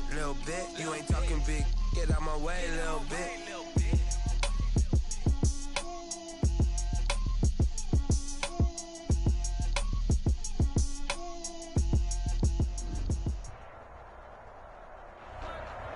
bit, little bit. You ain't talking big, get out my way, little bit.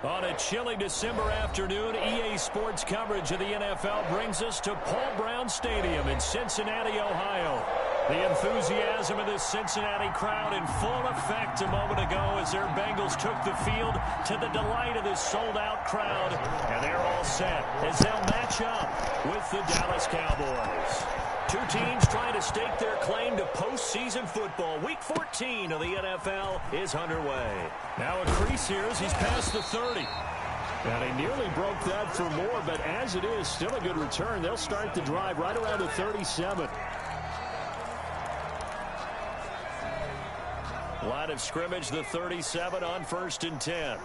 On a chilly December afternoon, EA Sports coverage of the NFL brings us to Paul Brown Stadium in Cincinnati, Ohio. The enthusiasm of this Cincinnati crowd in full effect a moment ago as their Bengals took the field to the delight of this sold-out crowd. And they're all set as they'll match up with the Dallas Cowboys. Two teams trying to stake their claim to postseason football. Week 14 of the NFL is underway. Now a crease here as he's past the 30. And he nearly broke that for more, but as it is, still a good return. They'll start the drive right around the 37. Line of scrimmage, the 37 on 1st and 10.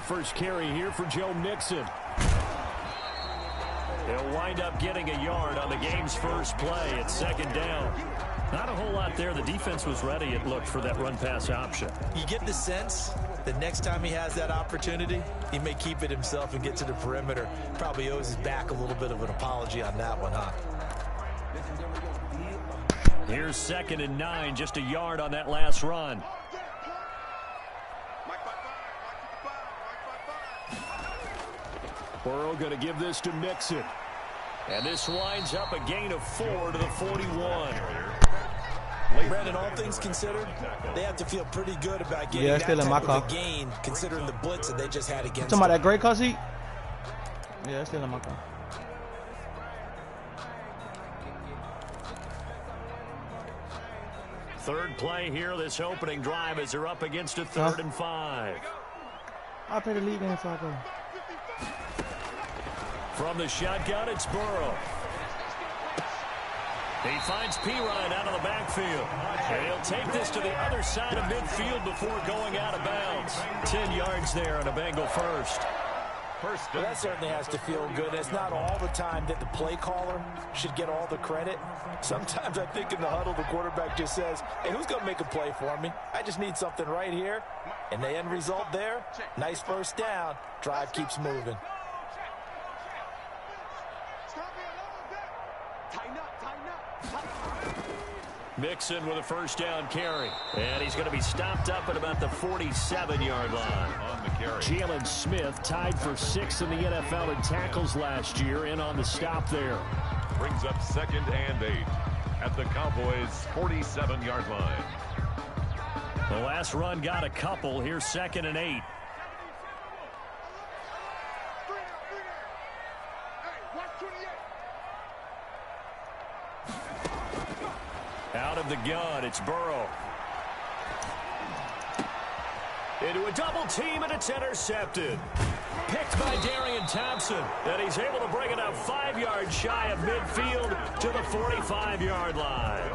First carry here for Joe Mixon. They'll wind up getting a yard on the game's first play at 2nd down. Not a whole lot there. The defense was ready, it looked, for that run-pass option. You get the sense that next time he has that opportunity, he may keep it himself and get to the perimeter. Probably owes his back a little bit of an apology on that one, huh? Here's 2nd and 9, just a yard on that last run. Burrow going to give this to Mixon. And this winds up a gain of 4 to the 41. Brandon, all things considered, they have to feel pretty good about getting that type of a gain, considering the blitz that they just had against them. Talking about that great car seat? Yeah, it's still in my car. Third play here, this opening drive, as they're up against a 3rd and 5. I'll play the lead game so I go. From the shotgun, it's Burrow. He finds Pirine out of the backfield. And he'll take this to the other side of midfield before going out of bounds. 10 yards there on a Bengal first. Well, that certainly has to feel good. It's not all the time that the play caller should get all the credit. Sometimes I think in the huddle, the quarterback just says, hey, who's going to make a play for me? I just need something right here. And the end result there, nice first down. Drive keeps moving. Mixon with a first down carry. And he's going to be stopped up at about the 47-yard line. On the carry. Jalen Smith tied for 6th in the NFL in tackles last year, in on the stop there. Brings up 2nd and 8 at the Cowboys' 47-yard line. The last run got a couple. Here's 2nd and 8. Out of the gun, it's Burrow. Into a double team, and it's intercepted. Picked by Darian Thompson, and he's able to bring it up 5 yards shy of midfield to the 45-yard line.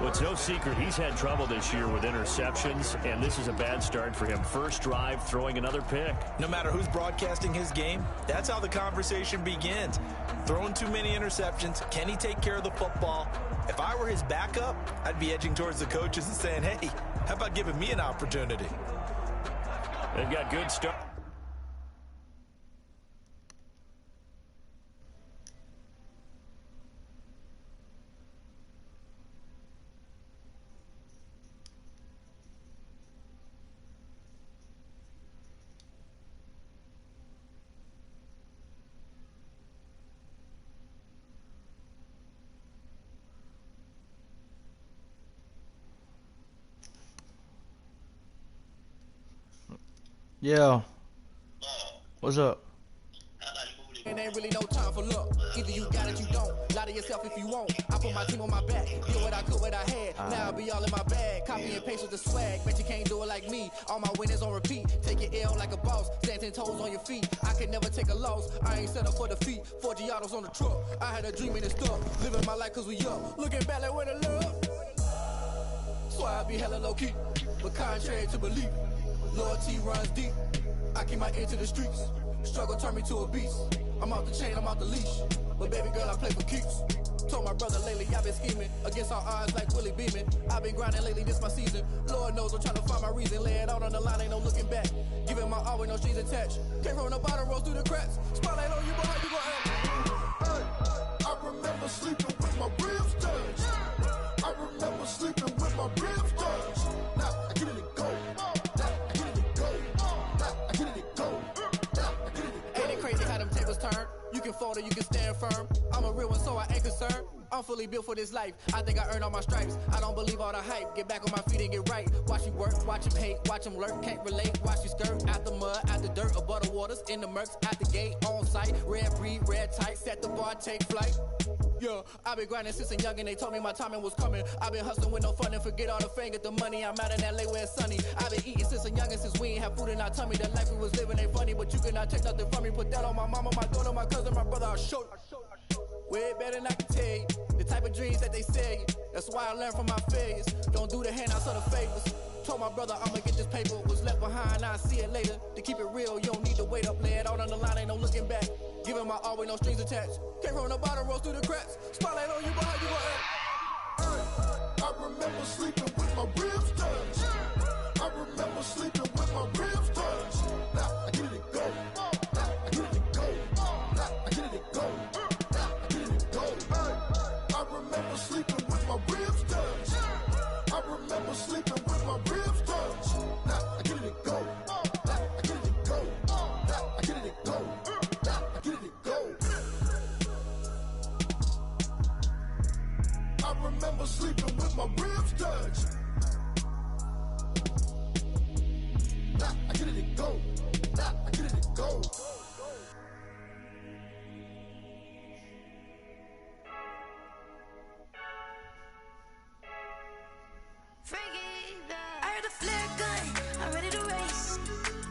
Well, it's no secret he's had trouble this year with interceptions, and this is a bad start for him. First drive, throwing another pick. No matter who's broadcasting his game, that's how the conversation begins. Throwing too many interceptions, can he take care of the football? If I were his backup, I'd be edging towards the coaches and saying, hey, how about giving me an opportunity? They've got good start. Yeah. What's up? It ain't really no time for luck. Either you got it, you don't. Lie to yourself if you won't. I put my team on my back. Did what I could, what I had. Now I'll be all in my bag. Copy and paste with the swag. Bet you can't do it like me. All my winners on repeat. Take your L like a boss. Stand 10 toes on your feet. I can never take a loss. I ain't set up for defeat. 4 Giottos on the truck. I had a dream and it's stuff. Living my life cause we up. Looking back like where the love. So I be hella low key. But contrary to belief, loyalty runs deep. I keep my ear to the streets. Struggle turned me to a beast. I'm out the chain, I'm out the leash. But baby girl, I play for keeps. Told my brother lately I've been scheming against all odds like Willie Beeman. I've been grinding lately, this my season. Lord knows I'm trying to find my reason. Lay it out on the line, ain't no looking back. Giving my all with no strings attached. Came from the bottom, rose through the cracks. Spotlight on you, but how you gon' act? Hey, I remember sleeping with my ribs touched. I remember sleeping with my ribs touched. Now I get it and go. Now I get it and go. Now I get it and go. Now I get it and go. Ain't it crazy how them tables turn? You can fold or you can stand firm. I'm a real one, so I ain't concerned. I'm fully built for this life. I think I earned all my stripes. I don't believe all the hype. Get back on my feet and get right. Watch you work, watch him hate, watch him lurk. Can't relate, watch you skirt. Out the mud, out the dirt, above the waters, in the murks, out the gate, on site. Red breed, red tight, set the bar, take flight. Yeah, I've been grinding since a youngin'. They told me my timing was coming. I've been hustling with no fun and forget all the fame, get the money. I'm out in LA where it's sunny. I've been eating since a youngin', since we ain't have food in our tummy. The life we was living ain't funny, but you cannot take nothing from me. Put that on my mama, my daughter, my cousin, my brother. I'll show you. Way better than I can tell you. The type of dreams that they sell you. That's why I learned from my failures. Don't do the handouts or the favors. Told my brother I'ma get this paper. Was left behind, I'll see it later. To keep it real, you don't need to wait up. Lay it out on the line, ain't no looking back. Giving my all with no strings attached. Came from the bottom, rose through the cracks. Spotlight on you, but how you gon' act? Hey, I remember sleeping with my ribs touched. I remember sleeping with my ribs touched. Now I get it and go. Now I get it and go. Now I get it and go. Now I get it and go. Hey, I remember sleeping with my ribs touched. I remember sleeping with my ribs touched. Now I get it and go. Now I get it and go. Now I get it and go. Now I get it and go. I remember sleeping with my ribs touched. Now I get it and go. Now I get it and go. I heard a flare gun, I'm ready to race.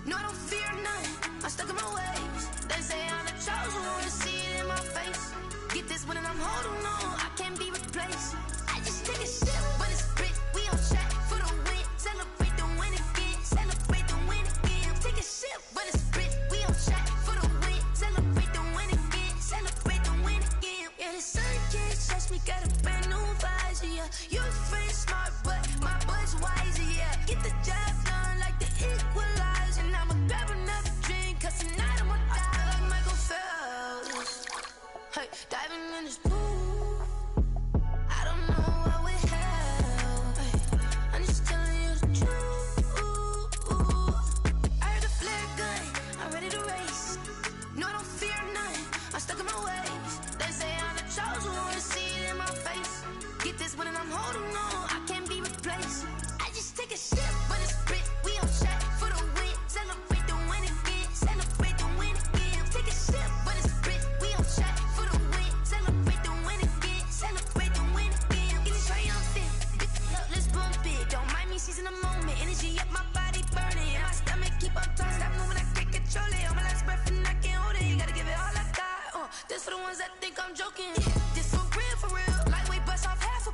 No, I don't fear none, I'm stuck in my ways. They say I'm the chosen one, see it in my face. Get this one and I'm holding on, I can't be replaced. I just take a sip, but it's split, we on track for the win. Celebrate the win again, celebrate the win again. Take a sip, but it's split, we on track for the win. Celebrate the win again, celebrate the win again. Yeah, the sun can't touch me, got a brand new visor, yeah. Your friend smart, but my bud's wiser, yeah. Get the job done like the equalizer. And I'ma grab another drink, cause tonight I'ma die like Michael Phelps. Hey, diving in this pool, I don't know what would help. Hey, I'm just telling you the truth. I heard a flare gun, I'm ready to race. No, I don't fear none, I'm stuck in my ways. They say I'm the chosen one, see it in my face. Get this one and I'm holding on, I can't be replaced. I just take a sip, but it's split, we on track for the win. Celebrate the win again, celebrate the win again. Take a sip, but it's split, we on track for the win. Celebrate the win again, celebrate the win again. Getting triumphant, look, let's bump it. Don't mind me seizing the moment, energy up my body burning. And my stomach keep on tight, stop moving, I can't control it. On my last breath and I can't hold it, you gotta give it all I got. This for the ones that think I'm joking. This for real, lightweight bust off half a.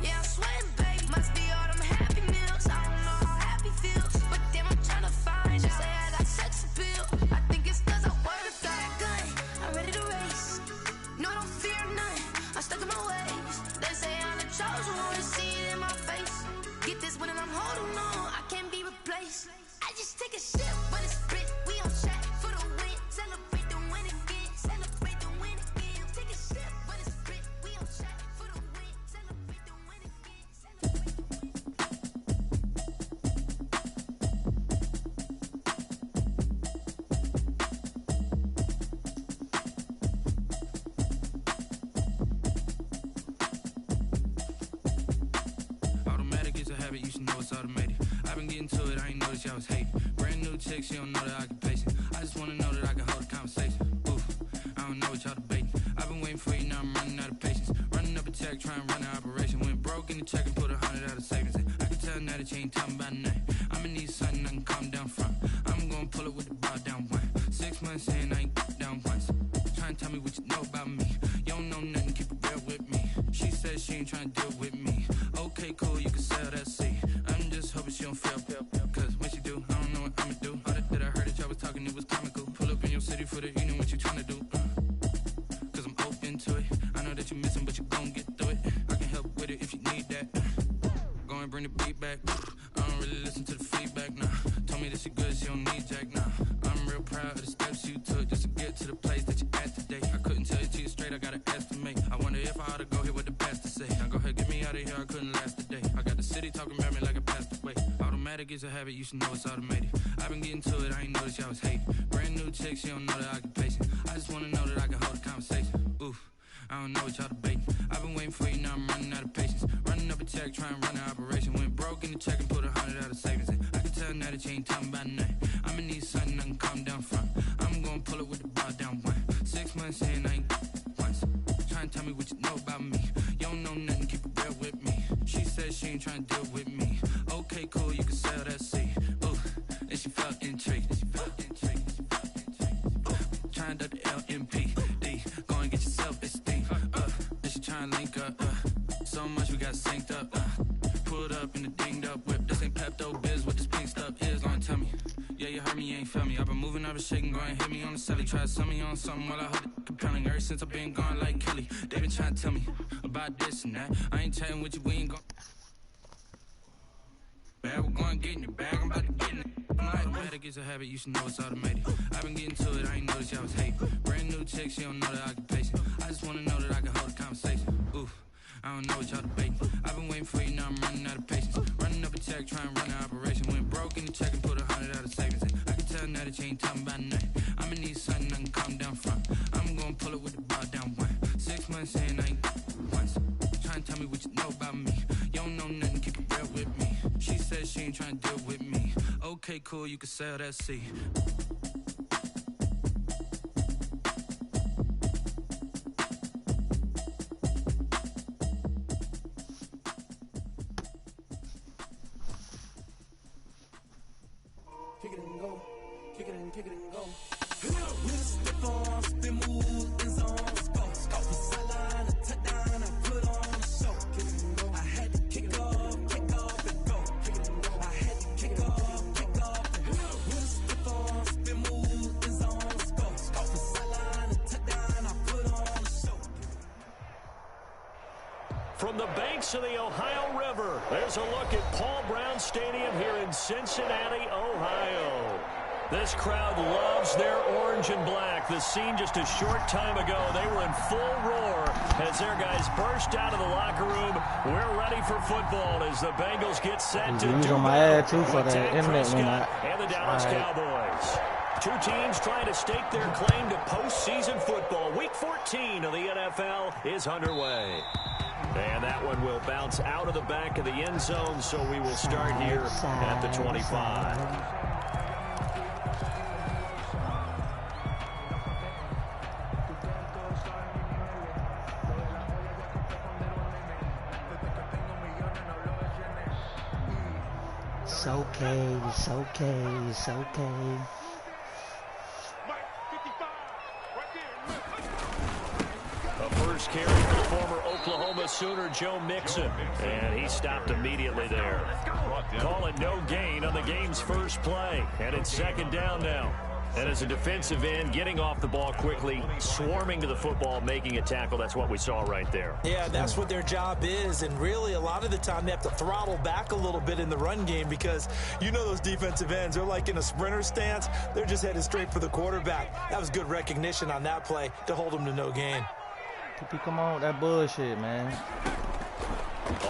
Yeah, I'm sweating, babe, must be all them happy meals. I don't know how happy feels, but damn, I'm tryna find you. Say I got sex appeal, I think it's cause I work. Got a gun, I'm ready to race. No, I don't fear none, I'm stuck in my ways. They say I'm the chosen one, see it in my face. Get this one and I'm holding on, I can't be replaced. I just take a sip, but it's split, we on track for the win. Celebrate the win again, celebrate the win again. Take a sip, but it's split, we on track for the win. Celebrate the win again, celebrate the win. Automatic is a habit, you should know it's automated. I've been getting to it, I ain't noticed y'all was hating. Brand new chick, she don't know that I can place it. I just wanna know that I can hold a conversation. Oof, I don't know what y'all debating. I've been waiting for you, now I'm running out of patience. Running up a check, trying to run an operation. Went broke in the check and put 100 out of savings. I can tell now that you ain't talking about nothing. I'ma need something I can calm down from. I'm gonna pull it with the bar down one. 6 months in, I ain't down once. Trying to tell me what you know about me. You don't know nothing, keep it real with me. She says she ain't trying to deal with me. Okay, cool, you can sell that seat. I'm just hoping she don't feel. Cause when she do, I don't know what I'ma do. All that I heard that y'all was talking, it was comical. Pull up in your back. I don't really listen to the feedback, nah. Told me that she good, she don't need Jack, nah. I'm real proud of the steps you took just to get to the place that you at today. I couldn't tell you to you straight, I gotta estimate. I wonder if I ought to go here with the pastor say. Now go ahead, get me out of here, I couldn't last a day. I got the city talking about me like a passed away. Automatic is a habit, you should know it's automated. I've been getting to it, I ain't noticed y'all was hating. Brand new chick, she don't know the occupation. I just wanna know that I can hold a conversation. Oof. I don't know what y'all debating. I've been waiting for you, now I'm running out of patience. Running up a check, trying to run an operation. Went broke in the check and put 100 out of savings in. I can tell now that you ain't talking about nothing. I'ma need something I can calm down from. I'm gonna pull it with the bar down one. 6 months in, I ain't once. Trying to tell me what you know about me. You don't know nothing, keep it real with me. She said she ain't trying to deal with me. Okay, cool, you can sell that seat. Ooh, and she felt intrigued. Trying to the LMPD. Go and get your self-esteem up. And she trying to link up. So much we got synced up. Pulled up in the dinged up whip. This ain't Pepto-Biz, what this pink stuff is. Long tell me. Yeah, you heard me, you ain't felt me. I've been moving, I've been shaking, go and hit me on the celly. Try to sell me on something while I hold it compelling. Ever since I've been gone like Kelly, they been trying to tell me about this and that. I ain't chatting with you, we ain't gon' bad, we're going get in the bag, I'm about to get in it. Automatic is a habit, you should know it's automated. I've been getting to it, I ain't noticed y'all was hating. Brand new chick, she don't know the occupation. I just wanna know that I can hold a conversation. Oof, I don't know what y'all debating. I've been waiting for you, now I'm running out of patience. Running up a check, trying to run an operation. Went broke in the check and put 100 out of savings in. I can tell now that you ain't talking about nothing. I'ma need something I can calm down from. I'm gonna pull it with the bar down one. 6 months in, I ain't once. Trying to tell me what you know about me. You don't know nothing, keep it real with me. She said she ain't trying to deal with me. Okay, cool, you can sell that seat. Kick it and go, kick it and go. With stiff arms, spin move in zones. Go, scout the sideline, a touchdown, I put on a show. Kick it and go. I had to kick off and go. Kick it and go. I had to kick off and go. With stiff arms, spin move in zones. Go, scout the sideline, a touchdown, I put on a show. From the banks of the Ohio River, there's a look at Paul Brown Stadium here in Cincinnati, Ohio. This crowd loves their orange and black. The scene just a short time ago, they were in full roar as their guys burst out of the locker room. We're ready for football as the Bengals get set to do my ad too for the internet when and the Dallas Cowboys. Two teams trying to stake their claim to postseason football. Week 14 of the NFL is underway. And that one will bounce out of the back of the end zone, so we will start here at the 25. It's okay, it's okay, it's okay. The first carry for former Oklahoma Sooner Joe Mixon, and he stopped immediately there. Calling no gain on the game's first play, and it's second down now. And as a defensive end, getting off the ball quickly, swarming to the football, making a tackle, that's what we saw right there. Yeah, that's what their job is, and really a lot of the time they have to throttle back a little bit in the run game because you know those defensive ends, they're like in a sprinter stance. They're just headed straight for the quarterback. That was good recognition on that play to hold them to no gain. Come on, that bullshit, man.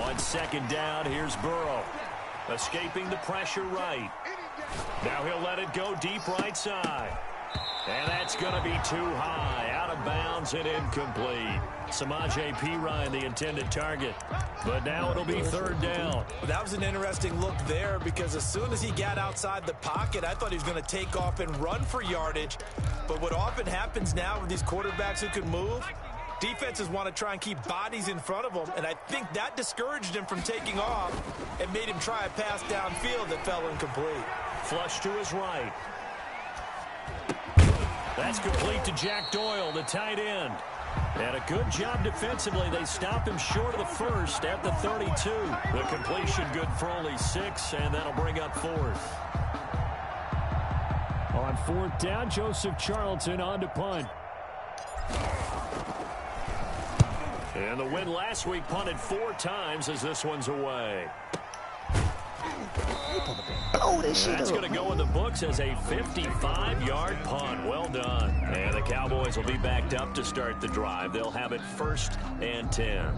On second down, here's Burrow. Escaping the pressure right. Now he'll let it go deep right side. And that's going to be too high. Out of bounds and incomplete. Samaje Perine, the intended target. But now it'll be third down. That was an interesting look there because as soon as he got outside the pocket, I thought he was going to take off and run for yardage. But what often happens now with these quarterbacks who can move, defenses want to try and keep bodies in front of them, and I think that discouraged him from taking off and made him try a pass downfield that fell incomplete. Flush to his right. That's complete to Jack Doyle, the tight end. And a good job defensively. They stop him short of the first at the 32. The completion good for only 6, and that'll bring up fourth. On fourth down, Joseph Charlton on to punt. And the win last week punted 4 times as this one's away. blow this shit up. That's going to go in the books as a 55-yard punt. Well done. And the Cowboys will be backed up to start the drive. They'll have it 1st and 10.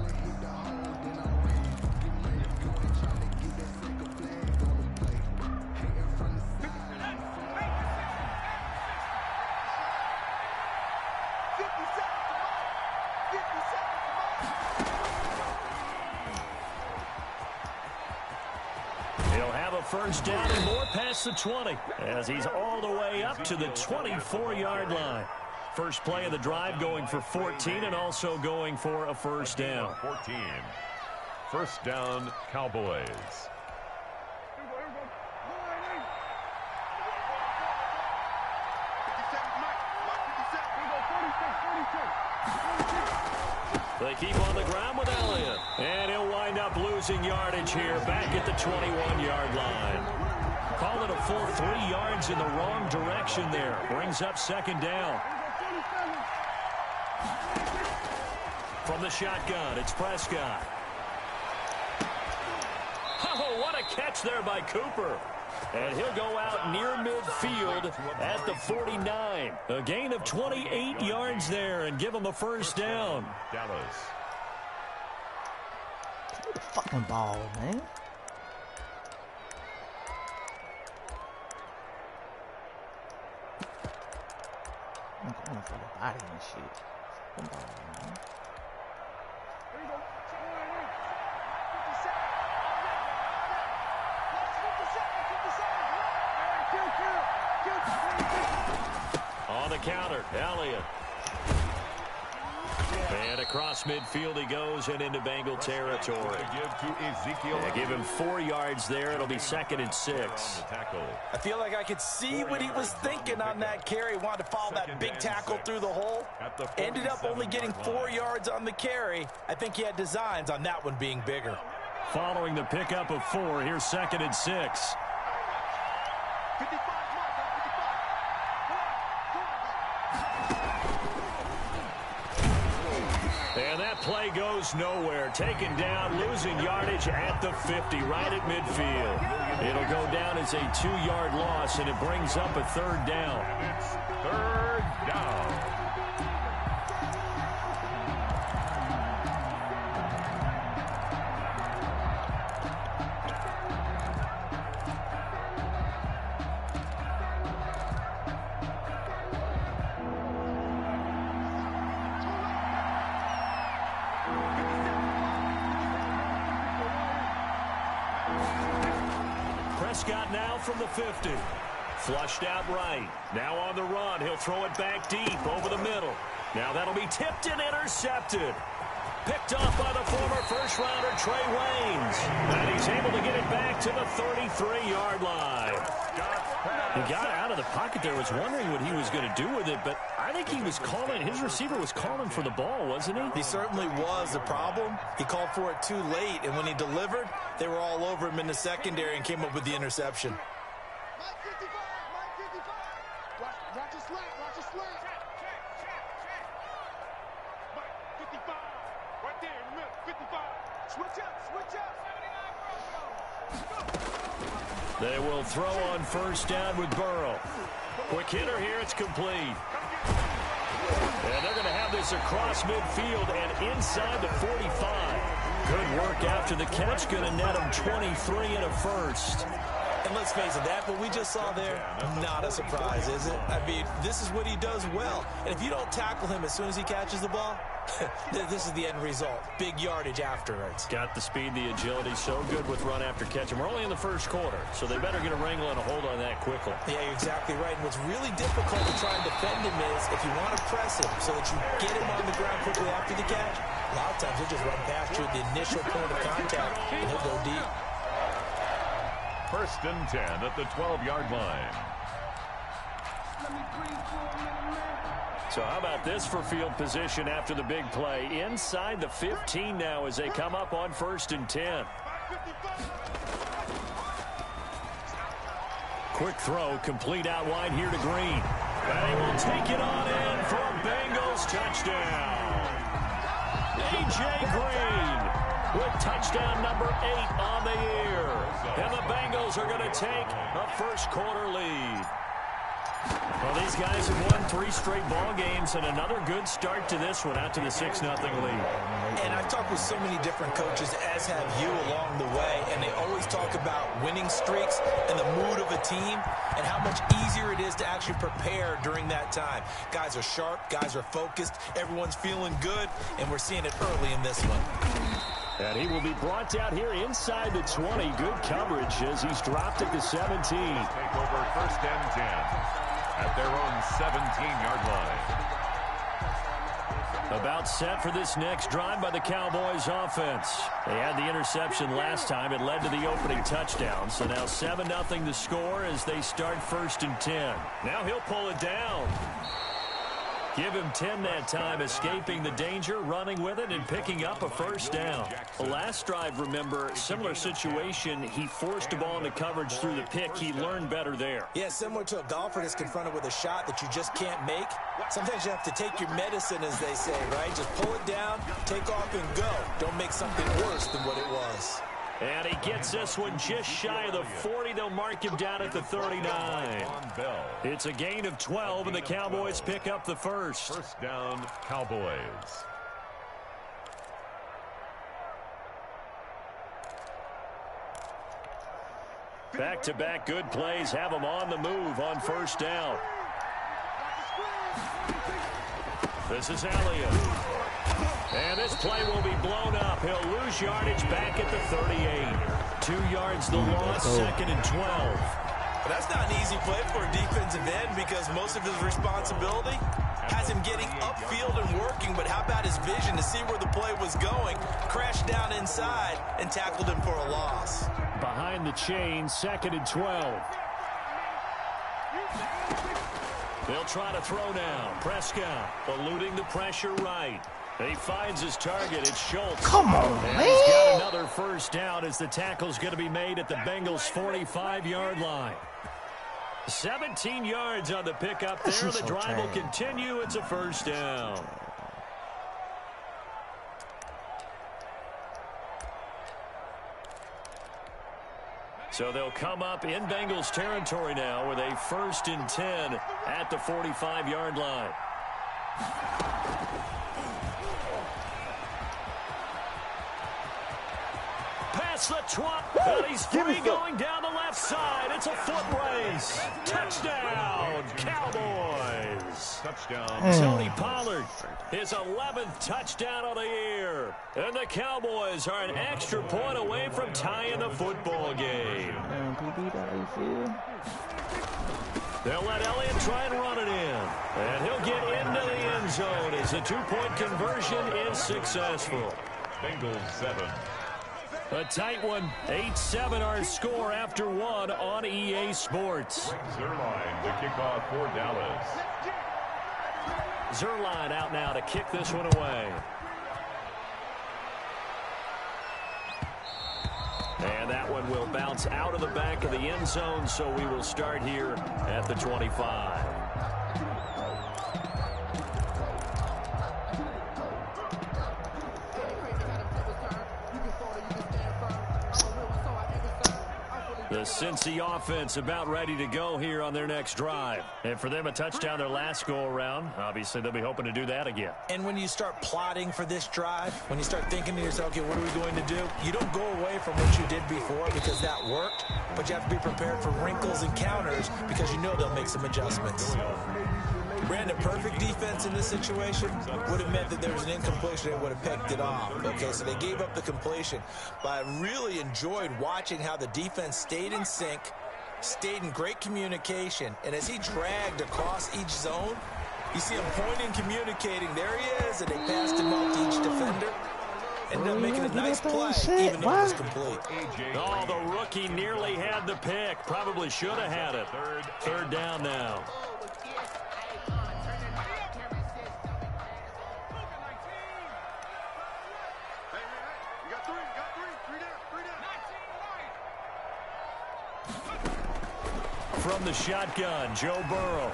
First down and more past the 20 as he's all the way up to the 24-yard line. First play of the drive going for 14 and also going for a first down. 14. First down, Cowboys. They keep on the ground with Elliott. And he'll wind up losing yardage here back at the 21-yard line. Call it a full 3 yards in the wrong direction there. Brings up second down. From the shotgun, it's Prescott. Oh, what a catch there by Cooper. And he'll go out near midfield at the 49. A gain of 28 yards there and give him a first down. Dallas. Give me the fucking ball, man. I'm going for the body and shit. Fucking ball, man. On the counter, Elliott. And across midfield he goes and into Bengal territory. Give him 4 yards there. It'll be 2nd and 6. I feel like I could see what he was thinking on that carry. He wanted to follow that big tackle through the hole. Ended up only getting 4 yards on the carry. I think he had designs on that one being bigger. Following the pickup of 4, here's 2nd and 6. And that play goes nowhere. Taken down, losing yardage at the 50, right at midfield. It'll go down as a 2-yard loss, and it brings up a 3rd down. Third down. Prescott now from the 50. Flushed out right. Now on the run. He'll throw it back deep over the middle. Now that'll be tipped and intercepted. Picked off by the former first-rounder Trey Waynes. And he's able to get it back to the 33-yard line. He got out of the pocket there. Was wondering what he was going to do with it, but I think he was calling. His receiver was calling for the ball, wasn't he? He certainly was. The problem, he called for it too late, and when he delivered, they were all over him in the secondary and came up with the interception. Watch your slant, watch your slant. Mike, 55. Right there in the middle, 55. Switch up, switch up. They will throw on first down with Burrow. Quick hitter here, it's complete. And they're going to have this across midfield and inside the 45. Good work after the catch, going to net him 23 and a first. And let's face it, that what we just saw there, not a surprise, is it? I mean, this is what he does well. And if you don't tackle him as soon as he catches the ball, this is the end result. Big yardage afterwards. Got the speed, the agility, so good with run after catch. And we're only in the first quarter, so they better get a wrangle and a hold on that quickly. Yeah, you're exactly right. And what's really difficult to try and defend him is if you want to press him so that you get him on the ground quickly after the catch, a lot of times he'll just run past you at the initial point of contact, and he'll go deep. First and 10 at the 12-yard line. So how about this for field position after the big play? Inside the 15 now as they come up on first and 10. Quick throw, complete out wide here to Green. And he will take it on in for a Bengals touchdown. A.J. Green with touchdown number 8 on the year. And the Bengals are going to take a first-quarter lead. Well, these guys have won 3 straight ball games and another good start to this one out to the 6-0 lead. And I've talked with so many different coaches, as have you, along the way, and they always talk about winning streaks and the mood of a team and how much easier it is to actually prepare during that time. Guys are sharp, guys are focused, everyone's feeling good, and we're seeing it early in this one. And he will be brought down here inside the 20. Good coverage as he's dropped at the 17. Take over 1st and 10 at their own 17-yard line. About set for this next drive by the Cowboys offense. They had the interception last time. It led to the opening touchdown. So now 7-0 the score as they start 1st and 10. Now he'll pull it down. Give him 10 that time, escaping the danger, running with it, and picking up a first down. The last drive, remember, similar situation. He forced a ball into coverage through the pick. He learned better there. Yeah, similar to a golfer that's confronted with a shot that you just can't make. Sometimes you have to take your medicine, as they say, right? Just pull it down, take off, and go. Don't make something worse than what it was. And he gets this one just shy of the 40. They'll mark him down at the 39. It's a gain of 12, and the Cowboys pick up the first. First down, Cowboys. Back-to-back good plays have them on the move on first down. This is Elliott. And this play will be blown up. He'll lose yardage back at the 38. 2 yards the loss, 2nd and 12. But that's not an easy play for a defensive end because most of his responsibility has him getting upfield and working. But how about his vision to see where the play was going, crashed down inside, and tackled him for a loss. Behind the chain, 2nd and 12. They'll try to throw now. Prescott eluding the pressure right. He finds his target. It's Schultz. Come on, and man. He's got another first down as the tackle's going to be made at the Bengals' 45-yard line. 17 yards on the pickup there. The drive will continue. It's a first down. So they'll come up in Bengals territory now with a 1st and 10 at the 45-yard line. Past the 20. And he's free going down the left side. It's a foot race. Touchdown, Cowboys. Touchdown. Tony Pollard, his 11th touchdown of the year. And the Cowboys are an extra point away from tying the football game. They'll let Elliott try and run it in. And he'll get into the end zone as the 2-point conversion is successful. Bengals 7. A tight one. 8-7 our score after 1 on EA Sports. Zerline to kick off for Dallas. Zerline out now to kick this one away. And that one will bounce out of the back of the end zone, so we will start here at the 25. The Cincy offense about ready to go here on their next drive. And for them, a touchdown their last go-around. Obviously, they'll be hoping to do that again. And when you start plotting for this drive, when you start thinking to yourself, okay, what are we going to do? You don't go away from what you did before because that worked, but you have to be prepared for wrinkles and counters because you know they'll make some adjustments. Brandon, perfect defense in this situation would have meant that there was an incompletion and would have picked it off. Okay, so they gave up the completion. But I really enjoyed watching how the defense stayed in sync, stayed in great communication, and as he dragged across each zone, you see him pointing, communicating. There he is, and they passed him off to each defender. Ended up making a nice play, even though it was complete. Oh, the rookie nearly had the pick. Probably should have had it. Third down now. From the shotgun, Joe Burrow.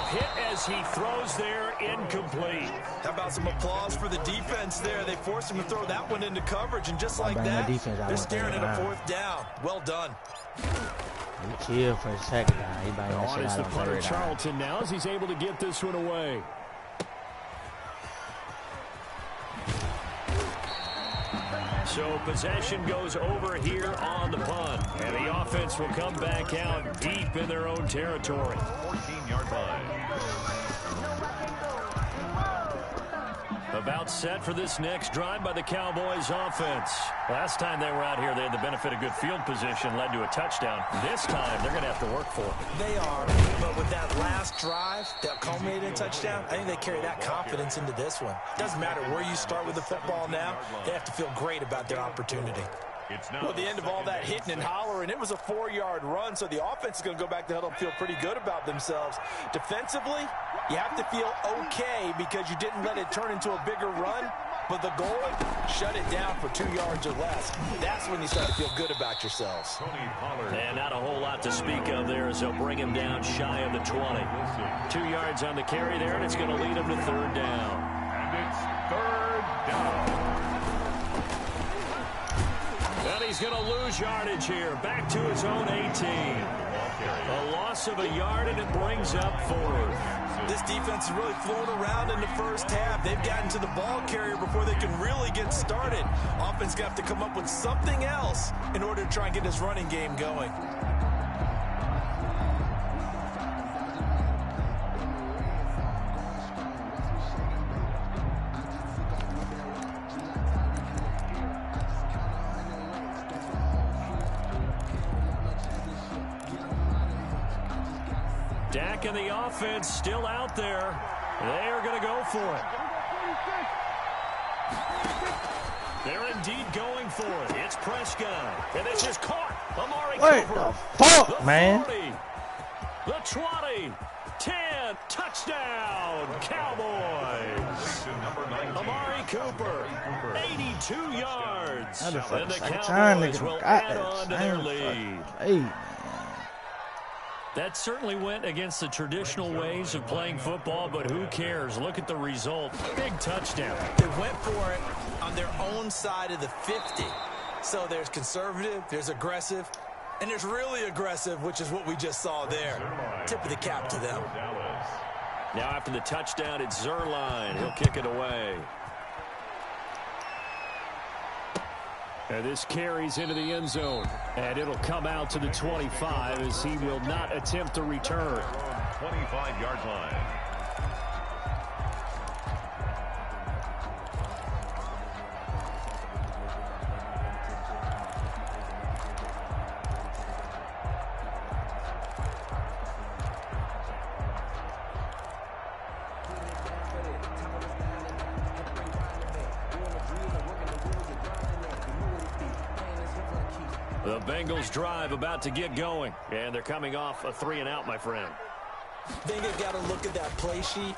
Hit as he throws there, incomplete. How about some applause for the defense there? They forced him to throw that one into coverage, and just like that, they're staring at a 4th down. Well done. He chilled for a second. He banged that shit On is out the on punter, 3rd down. Charlton, now as he's able to get this one away. So possession goes over here on the punt. And the offense will come back out deep in their own territory. 14-yard line. About set for this next drive by the Cowboys offense. Last time they were out here, they had the benefit of good field position, led to a touchdown. This time, they're going to have to work for it. They are, but with that last drive that culminated in a touchdown, I think they carry that confidence into this one. Doesn't matter where you start with the football now, they have to feel great about their opportunity. Well, at the end of all that hitting and hollering, it was a 4-yard run, so the offense is going to go back to huddle and feel pretty good about themselves. Defensively, you have to feel okay because you didn't let it turn into a bigger run, but the goal, shut it down for 2 yards or less. That's when you start to feel good about yourselves. And not a whole lot to speak of there as they'll bring him down shy of the 20. 2 yards on the carry there, and it's going to lead him to 3rd down. And it's 3rd down. And he's going to lose yardage here. Back to his own 18. A loss of a yard, and it brings up 4th. This defense is really flown around in the first half. They've gotten to the ball carrier before they can really get started. Offense going to have to come up with something else in order to try and get this running game going. Dak and the offense still out there. They are going to go for it. They're indeed going for it. It's Prescott. And this is caught. Amari Cooper. What the fuck, the man? 40, the 20, 10, touchdown, Cowboys. Amari Cooper, 82 yards. And the Cowboys will add on to their lead. Hey. That certainly went against the traditional ways of playing football, but who cares? Look at the result. Big touchdown. They went for it on their own side of the 50. So there's conservative, there's aggressive, and there's really aggressive, which is what we just saw there. Tip of the cap to them. Now after the touchdown, it's Zerline. He'll kick it away. And this carries into the end zone. And it'll come out to the 25 as he will not attempt to return. 25-yard line. The Bengals drive about to get going. And they're coming off a 3-and-out, my friend. I think they've got to look at that play sheet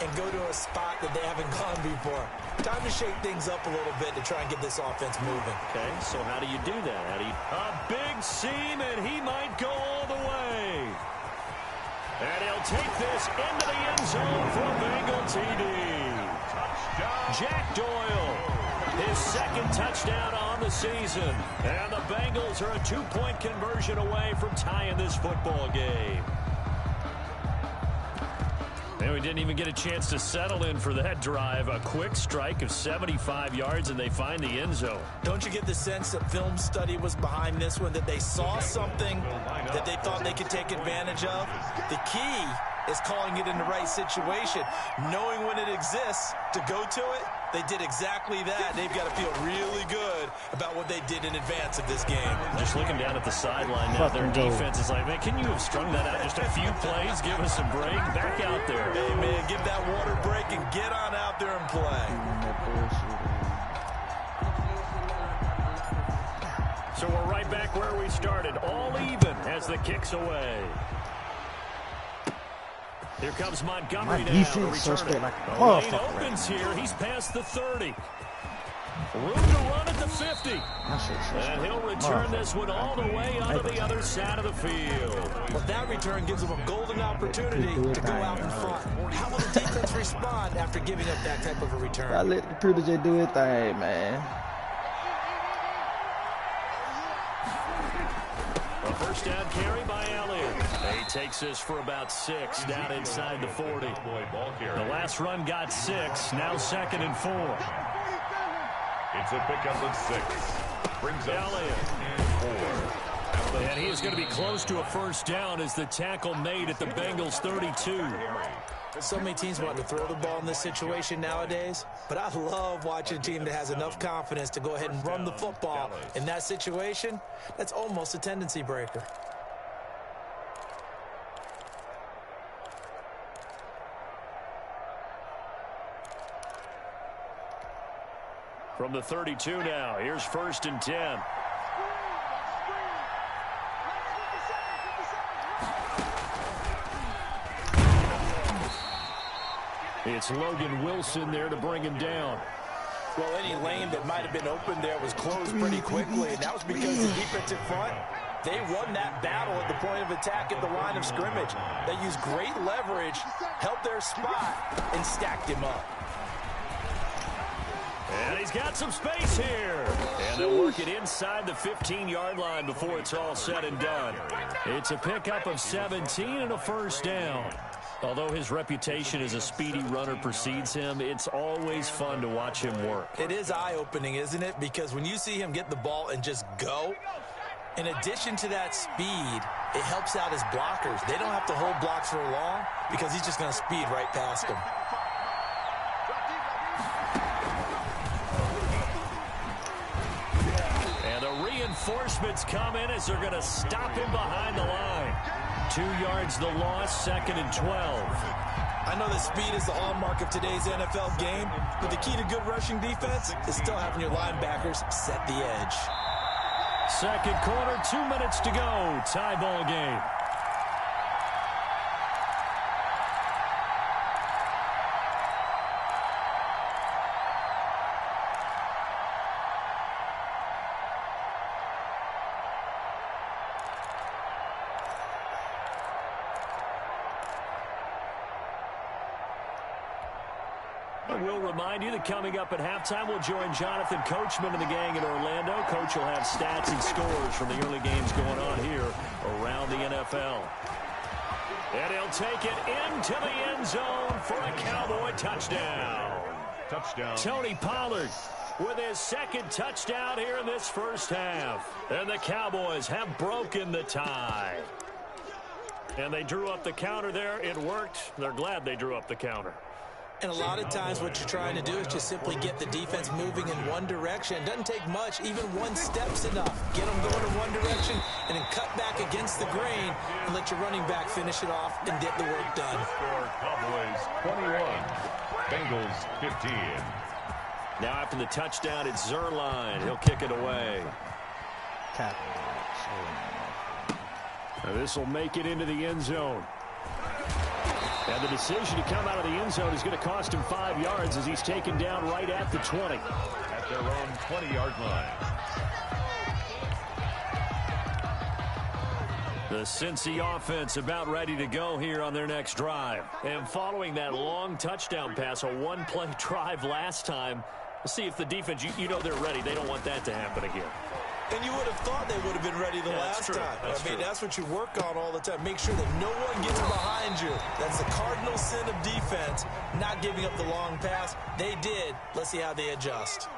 and go to a spot that they haven't gone before. Time to shake things up a little bit to try and get this offense moving. Okay, so how do you do that? A big seam, and he might go all the way. And he'll take this into the end zone for a Bengal TD. Touchdown. Jack Doyle, his second touchdown on the season. And the Bengals are a 2-point conversion away from tying this football game. And we didn't even get a chance to settle in for that drive. A quick strike of 75 yards, and they find the end zone. Don't you get the sense that film study was behind this one, that they saw something that they thought they could take advantage of? The key is calling it in the right situation, knowing when it exists to go to it. They did exactly that. They've got to feel really good about what they did in advance of this game. Just looking down at the sideline now, their defense is like, man, can you have strung that out just a few plays? Give us a break. Back out there. Hey, man, give that water break and get on out there and play. So we're right back where we started. All even as the kick's away. Here comes Montgomery now to return it. Lane opens here. He's past the 30. Room to run at the 50. And he'll return this one all the way onto the other side of the field. Well, that return gives them a golden opportunity to go out in front. How will the defense respond after giving up that type of a return? I let the protege do his thing, man. A first down carry by Elliott. He takes this for about 6 down inside the 40. The last run got 6. Now 2nd and 4. It's a pickup of 6. Brings up Elliott. 4. And he is going to be close to a first down as the tackle made at the Bengals 32. So many teams want to throw the ball in this situation nowadays, but I love watching a team that has enough confidence to go ahead and run the football. In that situation, that's almost a tendency breaker. From the 32 now, here's 1st and 10. It's Logan Wilson there to bring him down. Well, any lane that might have been open there was closed pretty quickly, and that was because the defensive front, they won that battle at the point of attack at the line of scrimmage. They used great leverage, held their spot, and stacked him up. And he's got some space here. And they'll work it inside the 15-yard line before it's all said and done. It's a pickup of 17 and a first down. Although his reputation as a speedy runner precedes him, it's always fun to watch him work. It is eye-opening, isn't it? Because when you see him get the ball and just go, in addition to that speed, it helps out his blockers. They don't have to hold blocks for long because he's just going to speed right past them. And the reinforcements come in as they're going to stop him behind the line. 2 yards the loss, 2nd and 12. I know that speed is the hallmark of today's NFL game, but the key to good rushing defense is still having your linebackers set the edge. Second quarter, 2 minutes to go. Tie ball game. We'll remind you that coming up at halftime, we'll join Jonathan Coachman and the gang in Orlando. Coach will have stats and scores from the early games going on here around the NFL. And he'll take it into the end zone for a Cowboy touchdown. Touchdown. Tony Pollard with his 2nd touchdown here in this first half. And the Cowboys have broken the tie. And they drew up the counter there. It worked. They're glad they drew up the counter. And a lot of times what you're trying to do is just simply get the defense moving in one direction. It doesn't take much. Even one step's enough. Get them going in one direction and then cut back against the grain and let your running back finish it off and get the work done. Score Cowboys 21, Bengals 15. Now after the touchdown, it's Zerline. He'll kick it away. This will make it into the end zone. And the decision to come out of the end zone is going to cost him 5 yards as he's taken down right at the 20. At their own 20-yard line. The Cincy offense about ready to go here on their next drive. And following that long touchdown pass, a one-play drive last time, let's see if the defense, you know they're ready. They don't want that to happen again. And you would have thought they would have been ready the last time. That's what you work on all the time. Make sure that no one gets behind you. That's the cardinal sin of defense, not giving up the long pass. They did. Let's see how they adjust.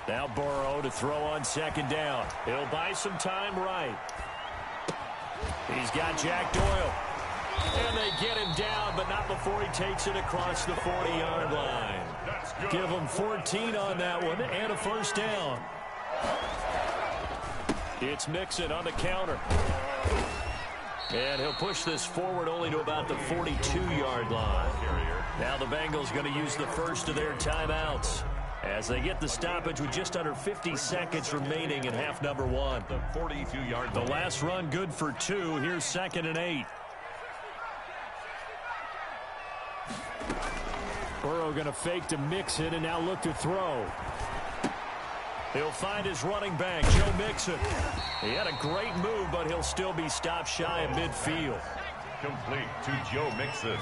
Now Burrow to throw on 2nd down. He'll buy some time right. He's got Jack Doyle. And they get him down, but not before he takes it across the 40-yard line. Give him 14 on that one and a first down. It's Mixon on the counter. And he'll push this forward only to about the 42-yard line. Now the Bengals going to use the first of their timeouts as they get the stoppage with just under 50 seconds remaining in half number 1. The 42-yard line. The last run good for 2. Here's 2nd and 8. Burrow going to fake to mix it and now look to throw. He'll find his running back, Joe Mixon. He had a great move, but he'll still be stopped shy of midfield. Complete to Joe Mixon.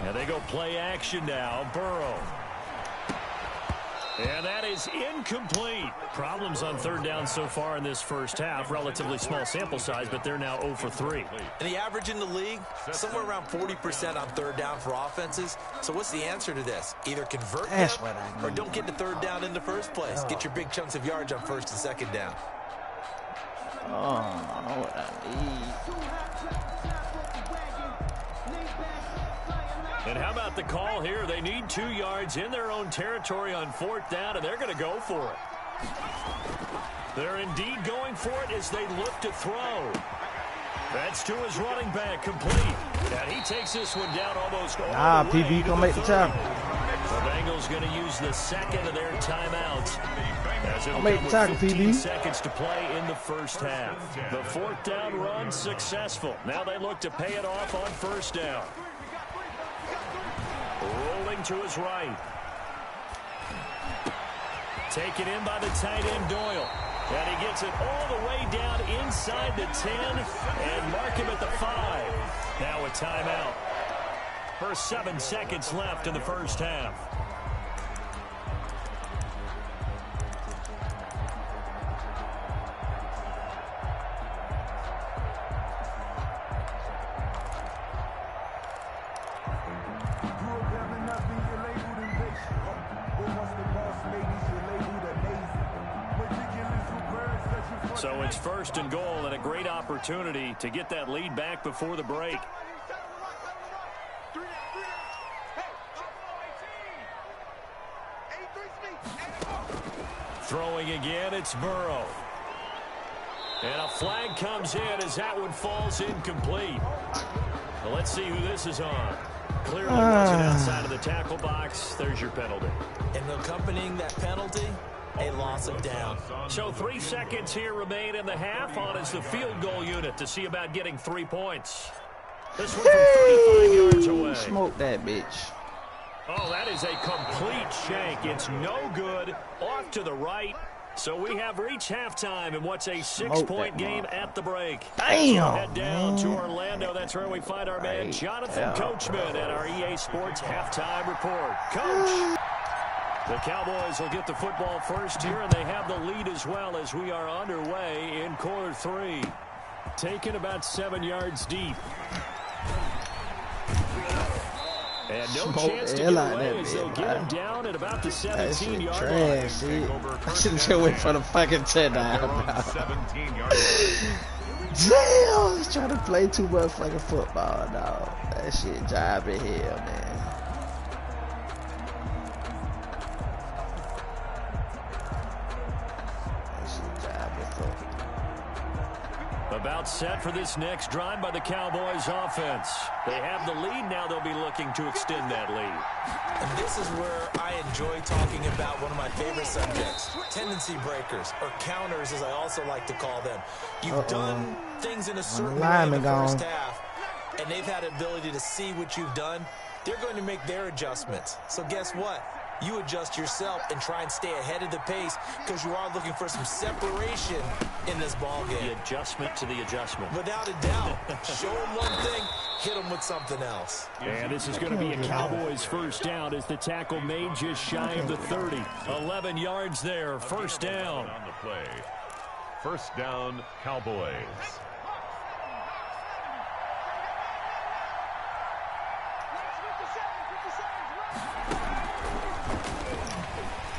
And they go play action now. Burrow. And that is incomplete. Problems on third down so far in this first half. Relatively small sample size, but they're now 0 for 3. And the average in the league, somewhere around 40% on third down for offenses. So what's the answer to this? Either convert them or don't get the third down in the first place. Get your big chunks of yards on first and second down. Oh, I know what I need. And how about the call here? They need 2 yards in their own territory on fourth down, and they're going to go for it. They're indeed going for it as they look to throw. That's to his running back, complete. And he takes this one down almost all the way. PB, gonna make the tackle. The Bengals going to use the second of their timeouts. As it'll make the tackle, 15 PB. seconds to play in the first half. The fourth down run successful. Now they look to pay it off on first down. Rolling to his right. Taken in by the tight end, Doyle. And he gets it all the way down inside the 10 and mark him at the 5. Now a timeout. First 7 seconds left in the first half. So it's first and goal and a great opportunity to get that lead back before the break. Throwing again, it's Burrow. And a flag comes in as that one falls incomplete. Well, let's see who this is on. Clearly wasn't outside of the tackle box. There's your penalty. And accompanying that penalty, a loss of down. So 3 seconds here remain in the half. On is the field goal unit to see about getting 3 points. This one from 35 yards away. Smoke that bitch. Oh, that is a complete shank. It's no good. Off to the right. So we have reached halftime in what's a 6-point game at the break. Damn. Head down to Orlando. That's where we find our man Jonathan Coachman at our EA Sports halftime report. Coach. The Cowboys will get the football first here, and they have the lead as well as we are underway in quarter 3. Taken about 7 yards deep. And no chance to get away as they'll get him down at about the 17-yard line. I should have went for the fucking 10 now. Damn, I was trying to play too much fucking football, dog. That shit driving hell, man. About set for this next drive by the Cowboys offense. They have the lead. Now they'll be looking to extend that lead. And this is where I enjoy talking about one of my favorite subjects, tendency breakers, or counters as I also like to call them. You've done things in a certain way in the first half, and they've had the ability to see what you've done. They're going to make their adjustments. So guess what? You adjust yourself and try and stay ahead of the pace because you are looking for some separation in this ball game. The adjustment to the adjustment. Without a doubt. Show them one thing, hit them with something else. And this is going to be a Cowboys first down as the tackle made just shy of the 30. 11 yards there, first down. On the play. First down, Cowboys.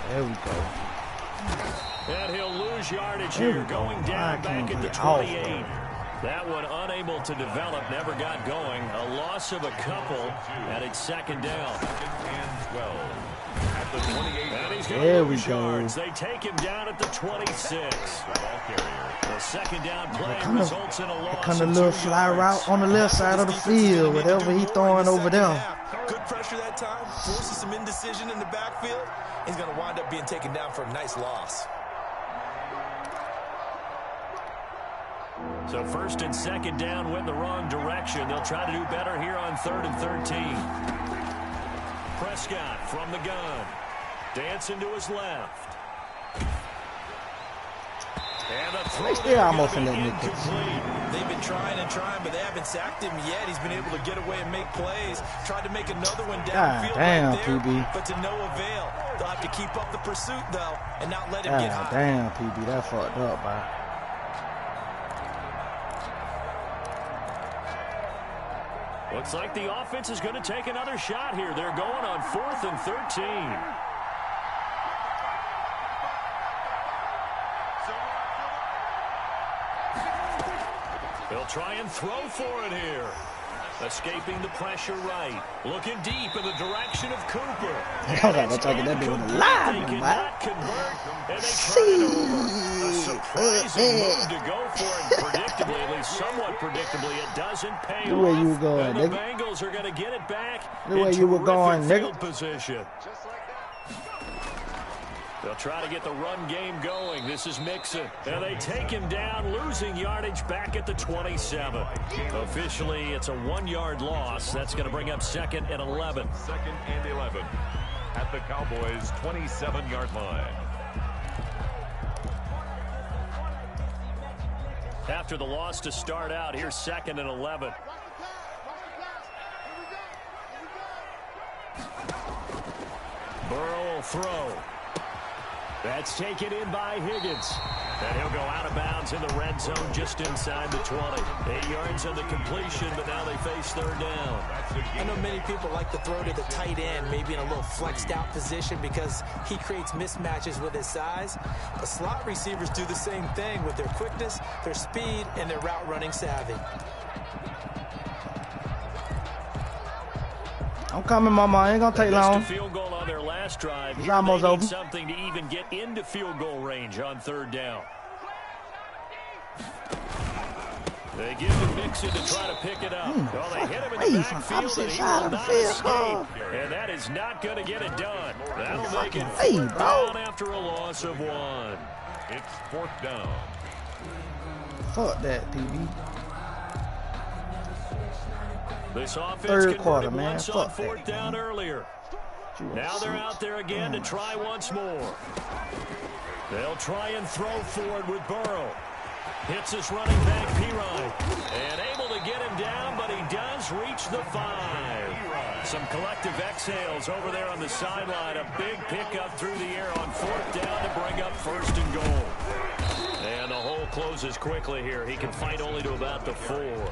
There we go. And he'll lose yardage here, going down back at the 28. That one unable to develop, never got going. A loss of a couple, and it's second down. And 12 at the 28. And he's going to lose yards. They take him down at the 26. The second down play results in a loss. Kind of little fly route on the left side of the field, whatever he throwing over there. Good pressure that time, forces some indecision in the backfield. He's going to wind up being taken down for a nice loss. So first and second down went the wrong direction. They'll try to do better here on 3rd and 13. Prescott from the gun. Dancing to his left. And the throw They almost in that mid-kick. They've been trying and trying, but they haven't sacked him yet. He's been able to get away and make plays. Tried to make another one downfield damn, right there, PB. but to no avail. They'll have to keep up the pursuit, though, and not let him get high. Damn, PB, that fucked up, bro. Looks like the offense is going to take another shot here. They're going on 4th and 13. They'll try and throw for it here. Escaping the pressure right. Looking deep in the direction of Cooper. They're taking that dude alive, They man. cannot convert, and they turn it over. A surprising move to go for it. Predictably, at least somewhat predictably, it doesn't pay The way off. you were going, and the nigga. Bengals are going to get it back The way in you were going, terrific nigga. field position. They'll try to get the run game going. This is Mixon. And they take him down, losing yardage back at the 27. Officially, it's a 1-yard loss. That's going to bring up 2nd and 11. 2nd and 11 at the Cowboys' 27-yard line. After the loss to start out, here's 2nd and 11. Burrow will throw. That's taken in by Higgins. And he'll go out of bounds in the red zone just inside the 20. 8 yards on the completion, but now they face 3rd down. I know many people like to throw to the tight end, maybe in a little flexed out position because he creates mismatches with his size. But slot receivers do the same thing with their quickness, their speed, and their route running savvy. I'm coming, mama. I ain't gonna take long. Missed a field goal on their last drive. It's Here almost they need over. something to even get into field goal range on 3rd down. They give to Mixon to try to pick it up. Well, they hit him in the backfield, and he will not escape. And that is not going to get it done. That'll make it 4th down after a loss of 1. It's 4th down. Fuck that, PB. This offense 3rd quarter, converted man. once on Fuck 4th that. down earlier. Now they're out there again to try once more. They'll try and throw forward with Burrow. Hits his running back, Pirine. And able to get him down, but he does reach the 5. Some collective exhales over there on the sideline. A big pickup through the air on 4th down to bring up 1st and goal. And the hole closes quickly here. He can fight only to about the 4.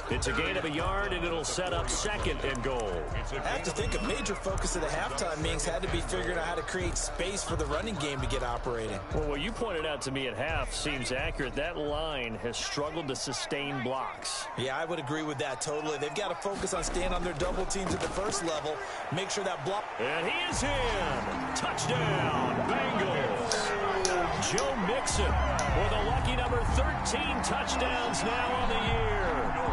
It's a gain of a yard, and it'll set up 2nd and goal. I have to think a major focus of the halftime meetings had to be figuring out how to create space for the running game to get operating. Well, what you pointed out to me at half seems accurate. That line has struggled to sustain blocks. Yeah, I would agree with that totally. They've got to focus on staying on their double teams at the first level. Make sure that block... And he is in. Touchdown, Bengals. Joe Mixon with a lucky number 13 touchdowns now on the year.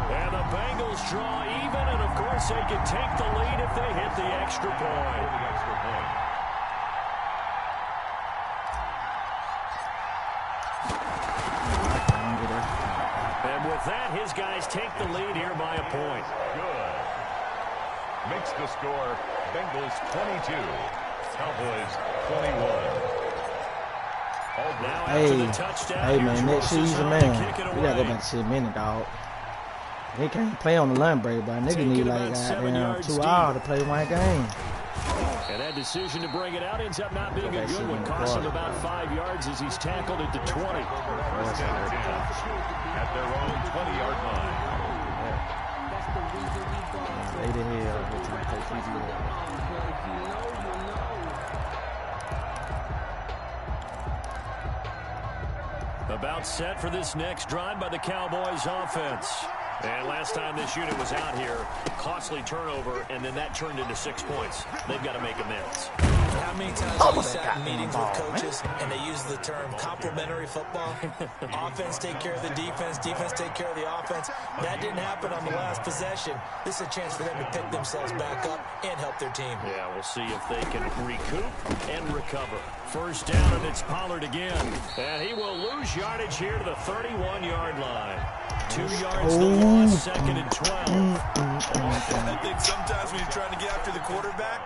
And the Bengals draw even, and of course they can take the lead if they hit the extra point. And with that, his guys take the lead here by a point. Good. Makes the score Bengals 22, Cowboys 21. Hey, man, next season, man, we gotta go back to 6 minutes, dog. They can't play on the line break, but nigga need like goddamn 2 hours to play one game. And that decision to bring it out ends up not being a good one. Cost him about 5 yards as he's tackled at the 20. At their own 20-yard line. They the hell. They're trying to take PB away. About set for this next drive by the Cowboys offense. And last time this unit was out here, costly turnover, and then that turned into 6 points. They've got to make amends. How many times have you sat in meetings with coaches and they use the term complementary football? Offense take care of the defense, defense take care of the offense. That didn't happen on the last possession. This is a chance for them to pick themselves back up and help their team. Yeah, we'll see if they can recoup and recover. 1st down, and it's Pollard again. And he will lose yardage here to the 31-yard line. 2 yards the loss, 2nd and 12. I think sometimes when you're trying to get after the quarterback,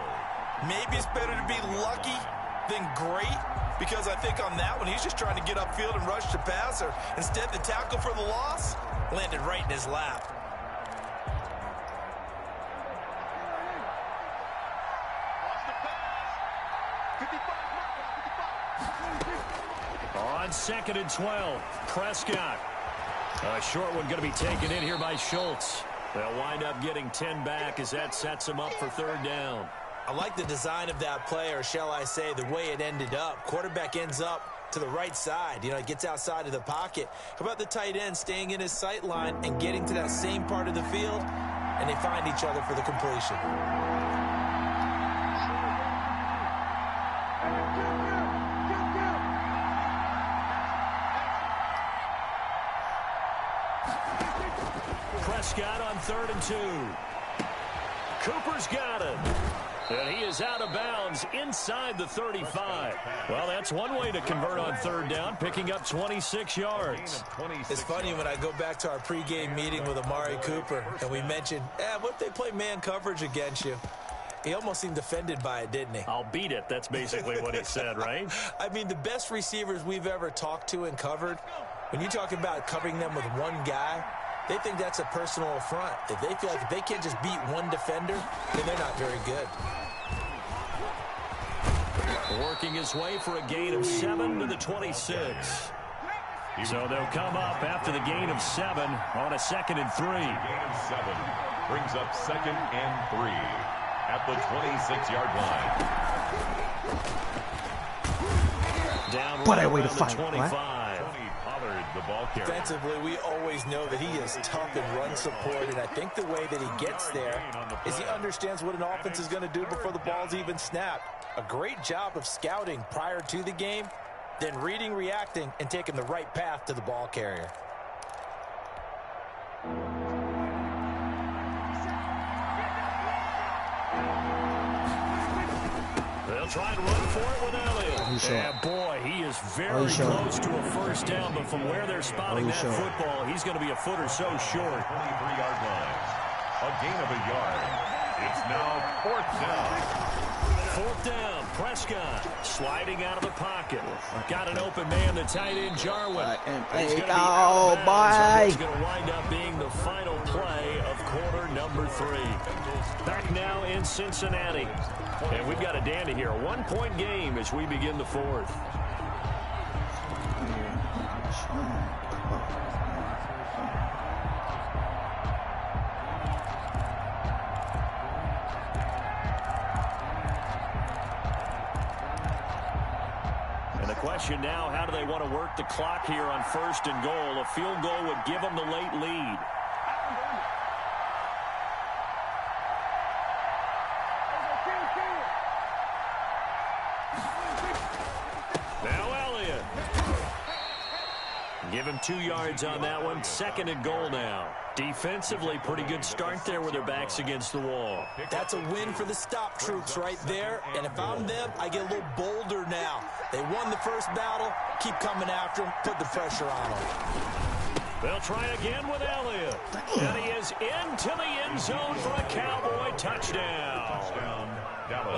Maybe it's better to be lucky than great, because I think on that one, he's just trying to get upfield and rush the passer. Instead, the tackle for the loss landed right in his lap. On 2nd and 12, Prescott. A short one going to be taken in here by Schultz. They'll wind up getting 10 back as that sets him up for 3rd down. I like the design of that play, or shall I say the way it ended up. Quarterback ends up to the right side. You know, it gets outside of the pocket. How about the tight end staying in his sight line and getting to that same part of the field, and they find each other for the completion. Prescott on 3rd and 2. Cooper's got it. And he is out of bounds inside the 35. Well, that's one way to convert on 3rd down, picking up 26 yards. It's funny when I go back to our pregame meeting with Amari Cooper, and we mentioned, what if they play man coverage against you? He almost seemed offended by it, didn't he? I'll beat it. That's basically what he said, right? I mean, the best receivers we've ever talked to and covered, when you talk about covering them with one guy, they think that's a personal affront. If they feel like if they can't just beat one defender, then they're not very good. Working his way for a gain of 7 to the 26. So they'll come up after the gain of 7 on a 2nd and 3. Gain of 7 brings up 2nd and 3 at the 26-yard line. Down What right a way to around fight, the 25. Tony Pollard, the ball carrier. Defensively, we always know that he is tough in run support, and I think the way that he gets there is he understands what an offense is going to do before the ball's even snapped. A great job of scouting prior to the game, then reading, reacting, and taking the right path to the ball carrier. They'll try and run for it with Elliott. Yeah, boy, he is very close to a 1st down, but from where they're spotting that football, he's going to be a foot or so short. 23-yard line. A gain of a yard. It's now 4th down. 4th down, Prescott sliding out of the pocket. Got an open man, the tight end, Jarwin. He's going to be out of bounds. It's going to wind up being the final play of quarter number 3. Back now in Cincinnati. And we've got a dandy here. A 1-point game as we begin the 4th. Question now, how do they want to work the clock here on 1st and goal? A field goal would give them the late lead. Now Elliott. Give him 2 yards on that one. 2nd and goal now. Defensively, pretty good start there with their backs against the wall. That's a win for the stop troops right there. And if I'm them, I get a little bolder now. They won the first battle. Keep coming after them. Put the pressure on them. They'll try again with Elliott. And he is into the end zone for a Cowboy touchdown.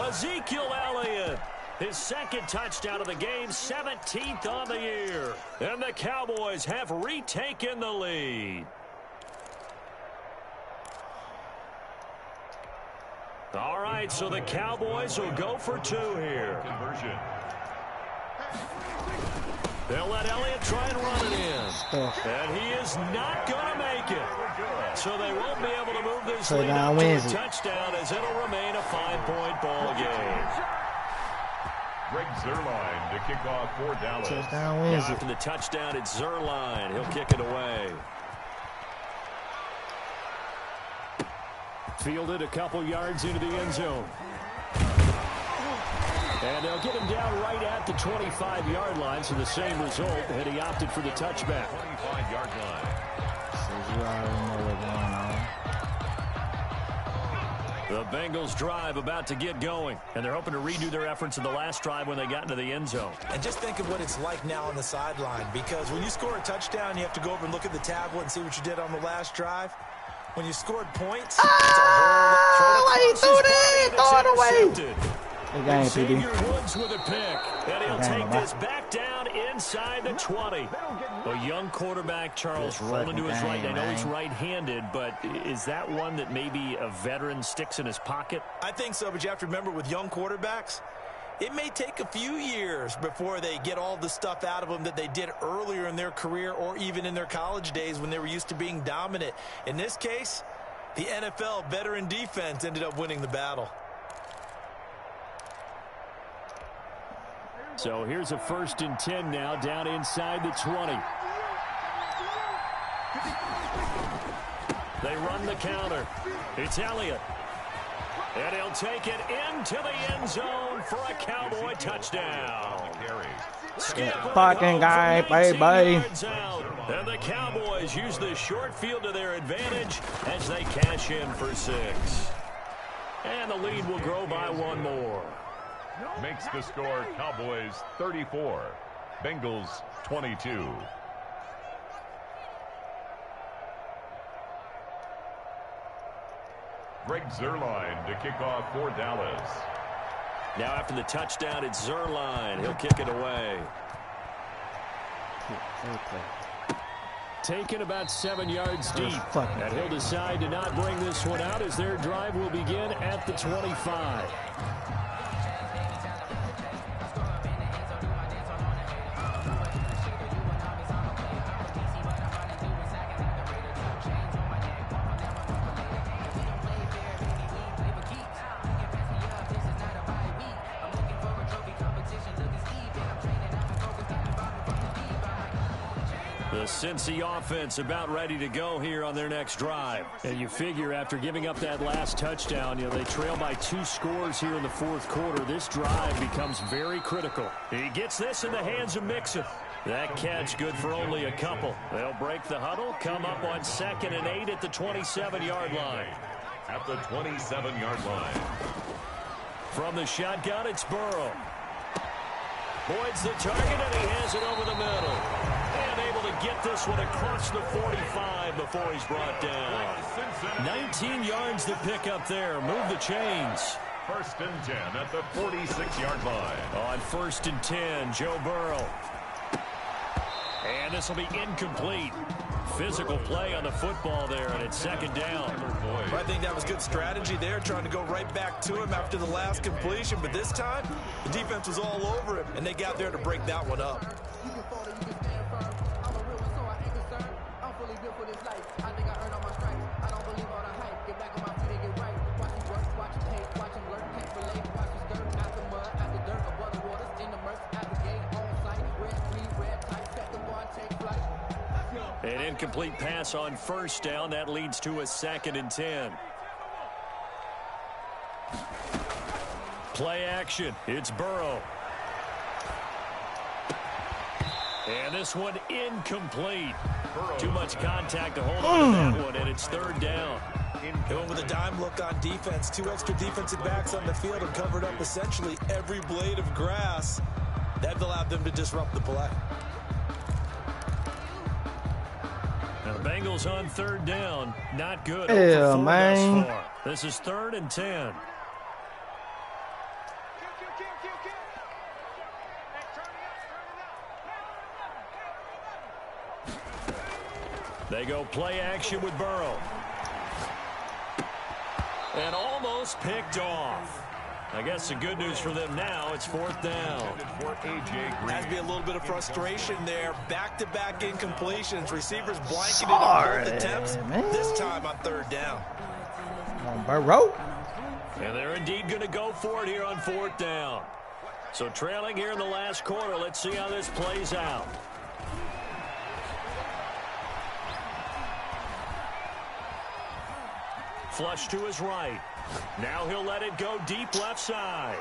Ezekiel Elliott. His 2nd touchdown of the game, 17th on the year. And the Cowboys have retaken the lead. All right, so the Cowboys will go for 2 here. Conversion. They'll let Elliott try and run it in. And he is not going to make it. So they won't be able to move this lead up to a touchdown, as it'll remain a 5-point ball game. Greg Zuerlein to kick off for Dallas. After the touchdown, it's Zuerlein. He'll kick it away. Fielded a couple yards into the end zone. And they'll get him down right at the 25-yard line, so the same result, and he opted for the touchback. 25-yard line. The Bengals drive about to get going, and they're hoping to redo their efforts in the last drive when they got into the end zone. And just think of what it's like now on the sideline, because when you score a touchdown, you have to go over and look at the tablet and see what you did on the last drive. When you scored points, it's a whole why you threw it in? Throw it away. Good game, Xavier PD. Woods with a pick, and he'll take this back down inside the 20. A young quarterback, Charles, rolling to his right. I know he's right-handed, but is that one that maybe a veteran sticks in his pocket? I think so, but you have to remember with young quarterbacks, it may take a few years before they get all the stuff out of them that they did earlier in their career or even in their college days when they were used to being dominant. In this case, the NFL veteran defense ended up winning the battle. So here's a 1st and 10 now, down inside the 20. They run the counter. It's Elliott. And he'll take it into the end zone for a Cowboy touchdown. Fucking guy, bye. And the Cowboys use the short field to their advantage as they cash in for 6. And the lead will grow by 1 more. Makes the score Cowboys 34, Bengals 22. Greg Zuerlein to kick off for Dallas. Now after the touchdown, it's Zuerlein. He'll kick it away. Taken about 7 yards deep. And he'll decide to not bring this one out as their drive will begin at the 25. The Cincy offense about ready to go here on their next drive. And you figure after giving up that last touchdown, they trail by 2 scores here in the 4th quarter. This drive becomes very critical. He gets this in the hands of Mixon. That catch good for only a couple. They'll break the huddle, come up on 2nd and 8 at the 27-yard line. At the 27-yard line. From the shotgun, it's Burrow. Boyd's the target, and he has it over the middle. And able to get this one across the 45 before he's brought down. 19 yards to pick up there. Move the chains. 1st and 10 at the 46-yard line. On 1st and 10, Joe Burrow. And this will be incomplete. Physical play on the football there, and it's 2nd down. I think that was good strategy there, trying to go right back to him after the last completion. But this time, the defense was all over him, and they got there to break that one up. An incomplete pass on 1st down. That leads to a 2nd and 10. Play action. It's Burrow. And this one incomplete. Too much contact to hold on to that one, and it's 3rd down. Going with a dime look on defense. 2 extra defensive backs on the field and covered up essentially every blade of grass. That allowed them to disrupt the play. Now the Bengals on 3rd down. Not good. Yeah, man. This is 3rd and 10. They go play action with Burrow. And almost picked off. I guess the good news for them now, it's 4th down. Has to be a little bit of frustration there. Back-to-back incompletions. Receivers blanketed on both attempts. This time on 3rd down. Burrow. And they're indeed going to go for it here on 4th down. So trailing here in the last quarter. Let's see how this plays out. Flush to his right. Now he'll let it go deep left side.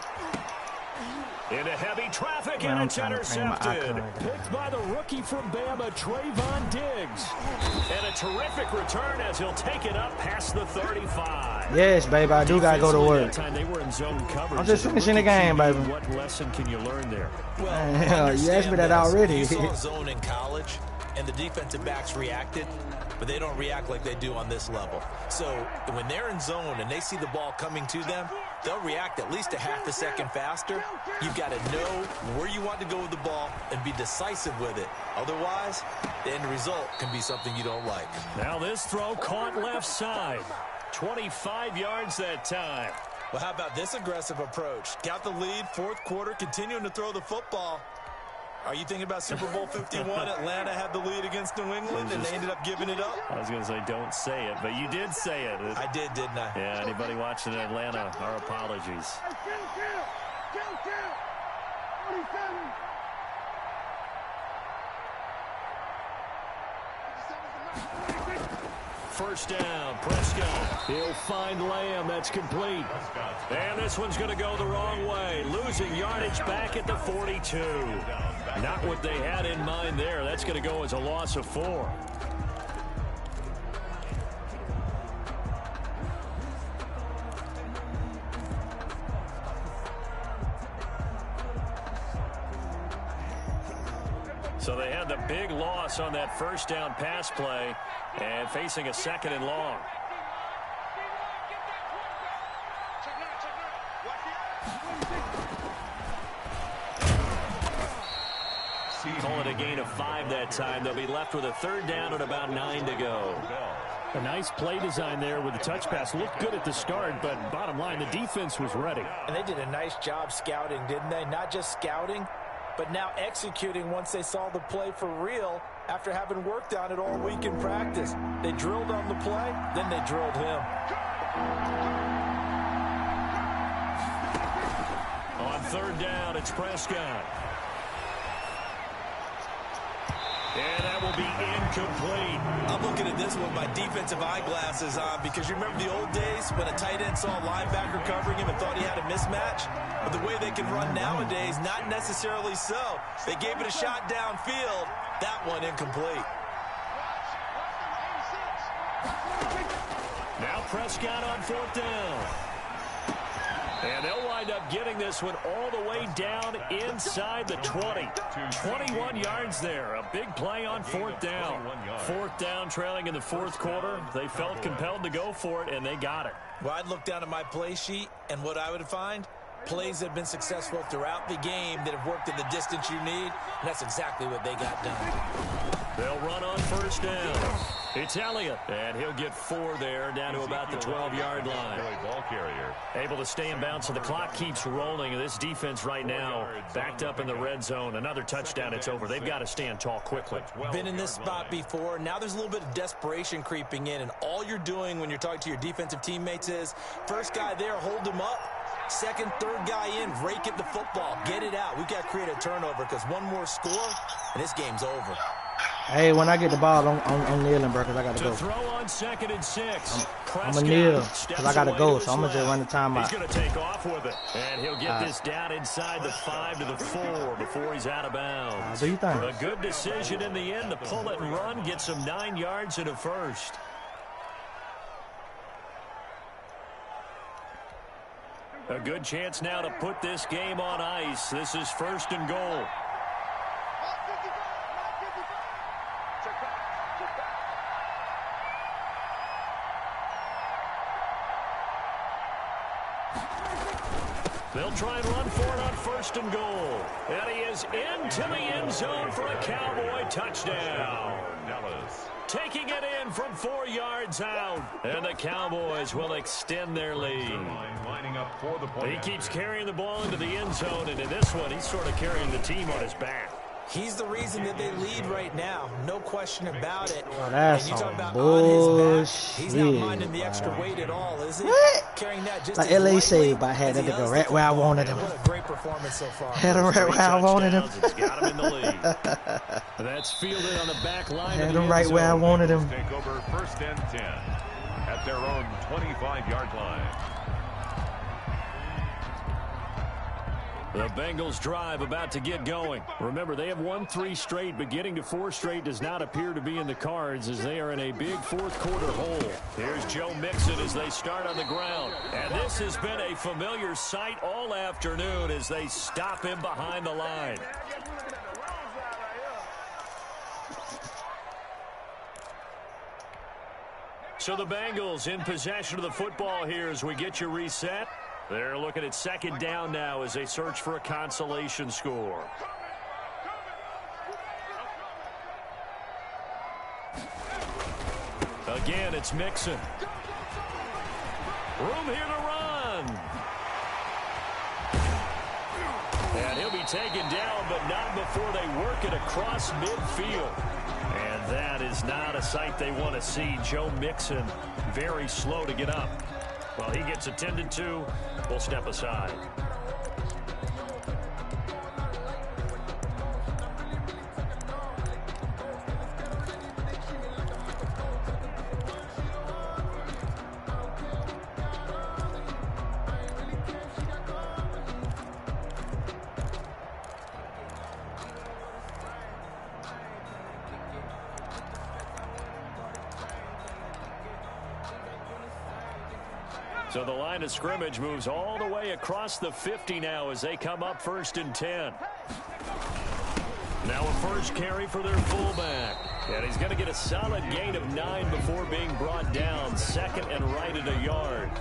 Into heavy traffic, and it's intercepted. Picked by the rookie from Bama, Trayvon Diggs. And a terrific return as he'll take it up past the 35. Yes, baby, I do got to go to work. Time they were in zone coverage. I'm just finishing the game, baby. What lesson can you learn there? Well, you asked me that already. You saw zone in college, and the defensive backs reacted, but they don't react like they do on this level. So when they're in zone and they see the ball coming to them, they'll react at least a half a second faster. You've got to know where you want to go with the ball and be decisive with it. Otherwise, the end result can be something you don't like. Now this throw caught left side. 25 yards that time. Well, how about this aggressive approach? Got the lead, fourth quarter, continuing to throw the football. Are you thinking about Super Bowl 51? Atlanta had the lead against New England, and they ended up giving it up? I was going to say don't say it, but you did say it. I did, didn't I? Yeah, anybody watching in Atlanta, our apologies. First down, Prescott. He'll find Lamb. That's complete. And this one's going to go the wrong way. Losing yardage back at the 42. Not what they had in mind there. That's going to go as a loss of 4. So they had the big loss on that first down pass play and facing a 2nd and long. Call it a gain of 5 that time. They'll be left with a 3rd down and about 9 to go. A nice play design there with the touch pass. Looked good at the start, but bottom line, the defense was ready. And they did a nice job scouting, didn't they? Not just scouting, but now executing once they saw the play for real after having worked on it all week in practice. They drilled on the play, then they drilled him. On 3rd down, it's Prescott. And that will be incomplete. I'm looking at this one with my defensive eyeglasses on because you remember the old days when a tight end saw a linebacker covering him and thought he had a mismatch? But the way they can run nowadays, not necessarily so. They gave it a shot downfield. That one incomplete. Now Prescott on 4th down. And they'll wind up getting this one all the way down inside the 20. 21 yards there. A big play on 4th down. 4th down trailing in the 4th quarter. They felt compelled to go for it, and they got it. Well, I'd look down at my play sheet, and what I would find, plays that have been successful throughout the game that have worked in the distance you need, and that's exactly what they got done. They'll run on 1st down. It's Elliott, and he'll get 4 there, down to about the 12-yard line. Ball carrier. Able to stay in bounds, so the clock keeps rolling. And this defense right now backed up in the red zone. Another touchdown, it's over. They've got to stand tall quickly. Been in this spot before. Now there's a little bit of desperation creeping in, and all you're doing when you're talking to your defensive teammates is, first guy there, hold him up. Second, third guy in, rake at the football. Get it out. We've got to create a turnover because one more score, and this game's over. Hey, when I get the ball, I'm kneeling, bro, because I got to go. Throw on 2nd and 6. I'm going to kneel because I got to go, so I'm going to just run the timeout. He's going to take off with it, and he'll get this down inside the 5 to the 4 before he's out of bounds. Do you think? A good decision in the end to pull it and run, get some 9 yards and a first. A good chance now to put this game on ice. This is 1st and goal. They'll try and run for it on 1st and goal. And he is into the end zone for a Cowboy touchdown. Dallas. Taking it in from 4 yards out. And the Cowboys will extend their lead. Lining up for the point. He keeps carrying the ball into the end zone, and in this one, he's sort of carrying the team on his back. He's the reason that they lead right now. No question about it. Oh, that's and you talk about bullshit, on his back. He's not minding the extra weight at all, is he? What? Carrying that just Like as LA said, lightly but I had as that he to go does right the where I football. wanted him. What a great performance so far. Had him right where I wanted him. It's got him in the lead. That's fielded on the back line. Had him right where I wanted him. Take over 1st and 10 at their own 25-yard line. The Bengals drive about to get going. Remember, they have won 3 straight, but getting to 4 straight does not appear to be in the cards as they are in a big 4th quarter hole. Here's Joe Mixon as they start on the ground. And this has been a familiar sight all afternoon as they stop him behind the line. So the Bengals in possession of the football here as we get you reset. They're looking at second down now as they search for a consolation score. Again, it's Mixon. Room here to run. And he'll be taken down, but not before they work it across midfield. And that is not a sight they want to see. Joe Mixon very slow to get up. Well, he gets attended to. We'll step aside. So the line of scrimmage moves all the way across the 50 now as they come up 1st and 10. Now a first carry for their fullback. And he's going to get a solid gain of 9 before being brought down. 2nd and right at a yard.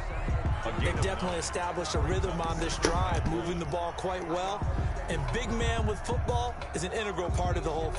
They definitely established a rhythm on this drive, moving the ball quite well. And big man with football is an integral part of the whole.